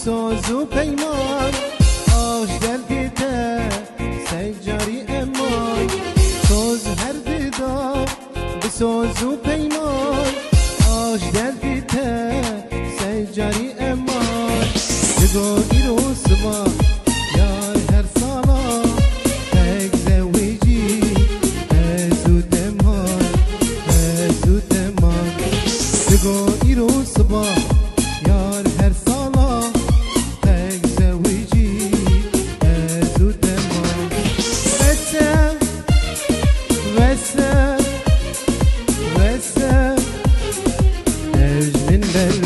ساز و پیمان آش دل دیده سجاری امان ساز هر دیده بساز و پیمان آش دل دیده سجاری امان دگو ایرو سما یار هر سالا تک زویجی زود امان دگو ایرو سما یار هر سالا تک زویجی زود امان وسه نجم بل